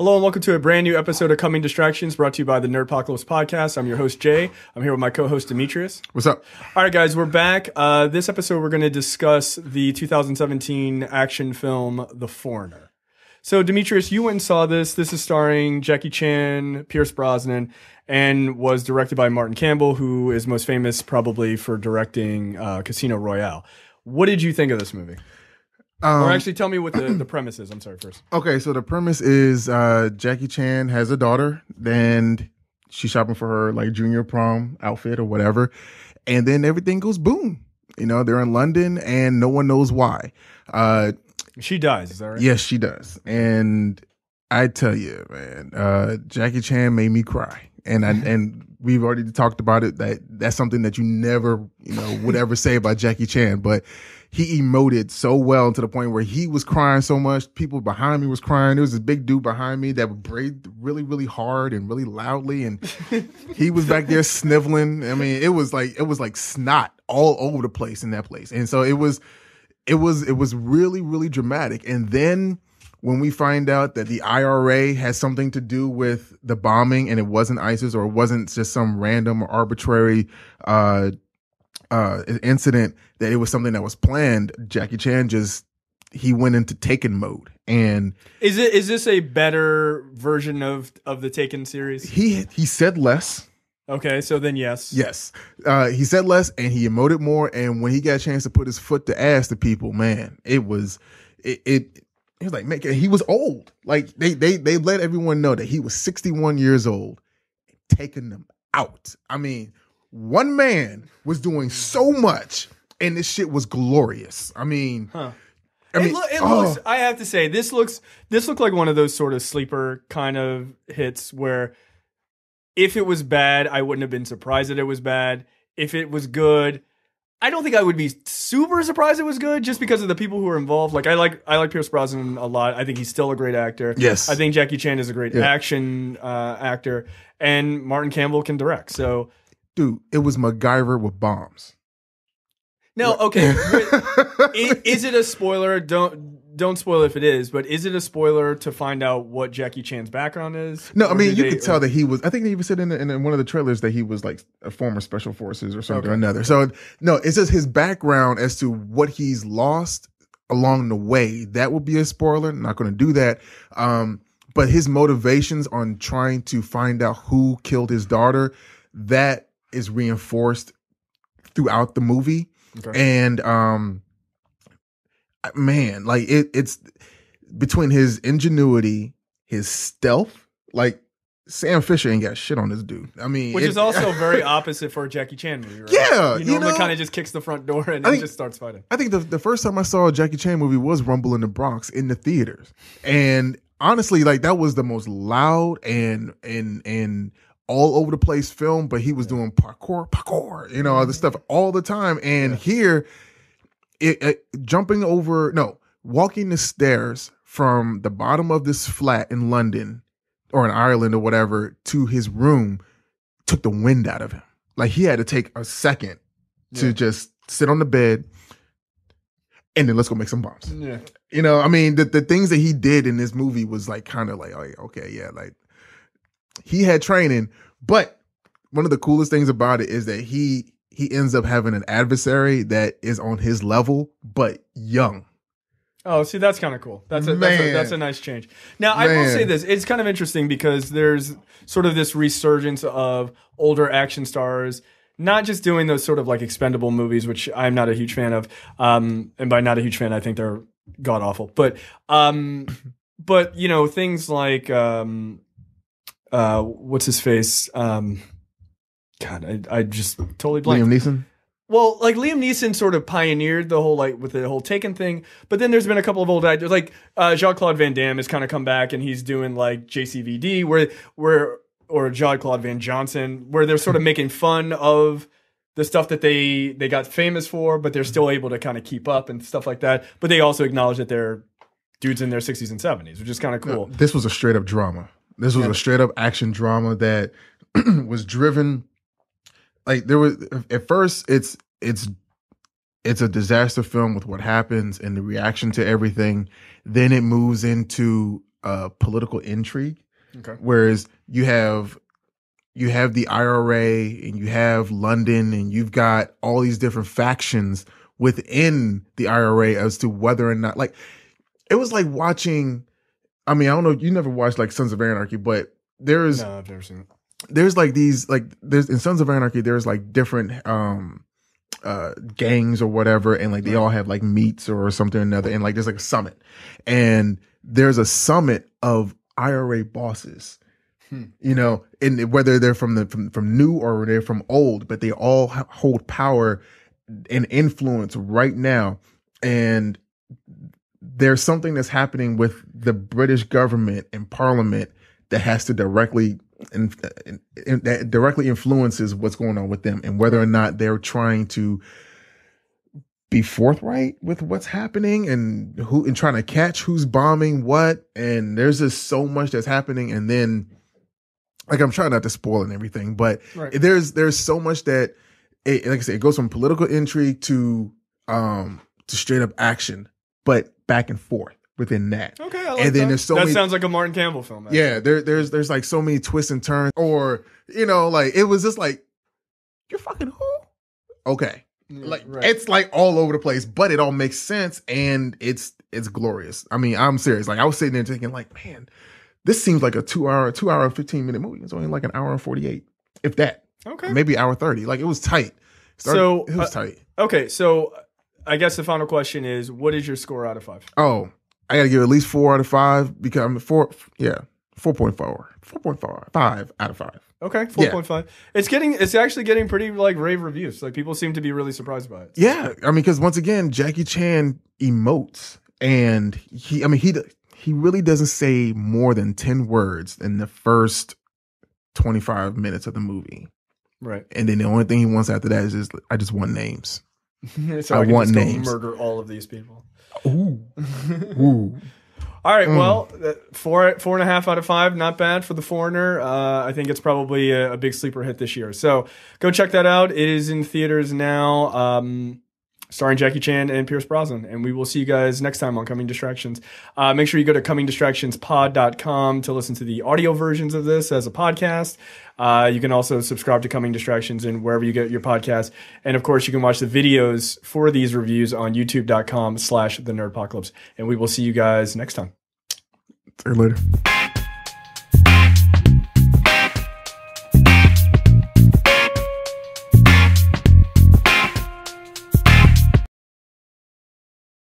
Hello and welcome to a brand new episode of Coming Distractions brought to you by the Nerdpocalypse podcast. I'm your host, Jay. I'm here with my co-host, Demetrius. What's up? All right, guys, we're back. This episode, we're going to discuss the 2017 action film, The Foreigner. So, Demetrius, you went and saw this. This is starring Jackie Chan, Pierce Brosnan, and was directed by Martin Campbell, who is most famous probably for directing Casino Royale. What did you think of this movie? Or actually, tell me what the premise is. I'm sorry, first. Okay, so the premise is Jackie Chan has a daughter, and she's shopping for her like junior prom outfit or whatever, and then everything goes boom. You know, they're in London, and no one knows why. She dies, is that right? Yes, she does. And I tell you, man, Jackie Chan made me cry. And we've already talked about it. That's something that you never, would ever say about Jackie Chan. But he emoted so well to the point where he was crying so much. People behind me was crying. There was this big dude behind me that would breathe really, really hard and really loudly, and he was back there sniveling. I mean, it was like snot all over the place in that place. And so it was really, really dramatic. And then when we find out that the IRA has something to do with the bombing and it wasn't ISIS or it wasn't just some random or arbitrary incident, that it was something that was planned, Jackie Chan he went into Taken mode. And is this a better version of the Taken series? He said less. Okay, so then yes. Yes. He said less and he emoted more. And when he got a chance to put his foot to ass to people, man, he was like, man, he was old. Like they let everyone know that he was 61 years old, taking them out. I mean, one man was doing so much and this shit was glorious. I mean, it looks, I have to say, this looked like one of those sort of sleeper kind of hits where if it was bad, I wouldn't have been surprised that it was bad. If it was good, I don't think I would be super surprised it was good just because of the people who are involved. Like I like Pierce Brosnan a lot. I think he's still a great actor. Yes. I think Jackie Chan is a great action actor, and Martin Campbell can direct. So, dude, it was MacGyver with bombs. No, okay. Is it a spoiler? Don't spoil if it is, but is it a spoiler to find out what Jackie Chan's background is? No, I mean, you could tell that he was, I think they even said in one of the trailers that he was like a former special forces or something or another. So, no, it's just his background as to what he's lost along the way. That would be a spoiler. I'm not going to do that. But his motivations on trying to find out who killed his daughter, that is reinforced throughout the movie. Okay. And, man, like it's between his ingenuity, his stealth, like Sam Fisher ain't got shit on this dude. I mean, which is also very opposite for a Jackie Chan movie, right? Yeah. He normally kind of just kicks the front door and then just starts fighting. I think the first time I saw a Jackie Chan movie was Rumble in the Bronx in the theaters. And honestly, like that was the most loud and all over the place film, but he was doing parkour, other stuff all the time. And here, walking the stairs from the bottom of this flat in London or in Ireland or whatever to his room took the wind out of him. Like he had to take a second to just sit on the bed and then let's go make some bombs. Yeah. I mean, the things that he did in this movie was like kind of like, oh, yeah, okay, yeah, like he had training, but one of the coolest things about it is that he ends up having an adversary that is on his level, but young. Oh, see, that's kind of cool. That's a nice change. Now, I will say this. It's kind of interesting because there's sort of this resurgence of older action stars, not just doing those sort of like expendable movies, which I'm not a huge fan of. And by not a huge fan, I think they're god-awful. But things like, what's his face? God, I just totally blanked. Liam Neeson? Well, like Liam Neeson sort of pioneered the whole with the whole Taken thing, but then there's been a couple of old actors like Jean-Claude Van Damme has kind of come back and he's doing like JCVD or Jean-Claude Van Johnson, where they're sort of making fun of the stuff that they got famous for, but they're still able to kind of keep up and stuff like that. But they also acknowledge that they're dudes in their 60s and 70s, which is kind of cool. This was a straight up drama. This was a straight up action drama that was driven. Like there was at first, it's a disaster film with what happens and the reaction to everything. Then it moves into political intrigue. Okay. Whereas you have the IRA and you have London and you've got all these different factions within the IRA as to whether or not, like, it was like watching, I mean, I don't know, you never watched like Sons of Anarchy, but No, I've never seen it. there's like these, like, there's in Sons of Anarchy, there's like different gangs or whatever, and like they all have like meets or something or another, and like there's like a summit, and there's a summit of IRA bosses, you know, and whether they're from new or they're from old, but they all hold power and influence right now. And there's something that's happening with the British government and Parliament that has to directly that directly influences what's going on with them, and whether or not they're trying to be forthright with what's happening and trying to catch who's bombing what. And there's just so much that's happening. And then, like, I'm trying not to spoil and everything, but there's so much that like I said, it goes from political intrigue to straight up action, but back and forth within that. Okay, I like and then that. there's so that many, sounds like a Martin Campbell film. Actually. Yeah, there's like so many twists and turns, or, you know, like, it was just like, you're fucking who? Okay. Like, it's like all over the place, but it all makes sense, and it's glorious. I mean, I'm serious. Like, I was sitting there thinking, like, man, this seems like a 2 hour 15-minute movie. It's only like an hour and 48, if that. Okay. Maybe hour 30. Like, it was tight. It was tight. Okay, so I guess the final question is, what is your score out of 5? Oh, I got to give it at least 4 out of 5 because I'm 4.5 out of 5. Okay, 4.5. Yeah. It's actually getting pretty like rave reviews. Like, people seem to be really surprised by it. Yeah, I mean, because once again, Jackie Chan emotes, and he really doesn't say more than 10 words in the first 25 minutes of the movie. Right. And then the only thing he wants after that is just, I just want names. So I want names. Murder all of these people. Ooh. Ooh. All right, well, 4.5 out of 5, not bad for The Foreigner. I think it's probably a big sleeper hit this year. So go check that out. It is in theaters now, starring Jackie Chan and Pierce Brosnan. And we will see you guys next time on Coming Distractions. Make sure you go to comingdistractionspod.com to listen to the audio versions of this as a podcast. You can also subscribe to Coming Distractions and wherever you get your podcasts. And of course, you can watch the videos for these reviews on youtube.com/the Nerdpocalypse. And we will see you guys next time. See you later.